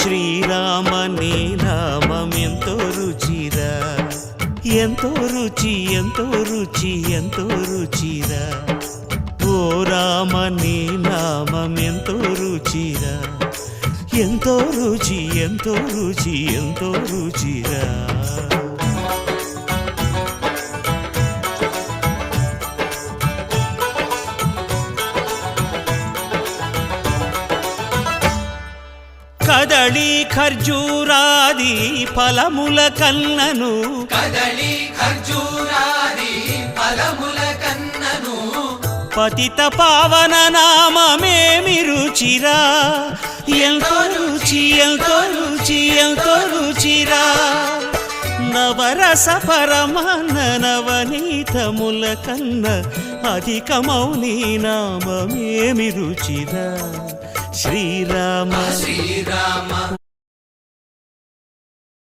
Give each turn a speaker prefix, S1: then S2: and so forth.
S1: శ్రీరామ నీ నామం ఎంతో రుచిరా, ఎంతో రుచి ఎంతో రుచి ఎంతో రుచిరా. ఓ రామ నీ నామం ఎంతో రుచిరా, ఎంతో రుచి ఎంతో రుచి ఎంతో రుచిరా. కదళి ఖర్జూరాది ఫలముల కన్నను,
S2: కదళి ఖర్జూరాది ఫలముల కన్నను,
S1: పతిత పావన నామమేమి రుచిరా, ఎంతో రుచి ఎంతో రుచి ఎంతో రుచిరా. నవరస పరమాన్న నవనీతముల కన్న అధికమౌని నామమేమి రుచిరా. శ్రీరామ
S2: శ్రీరామ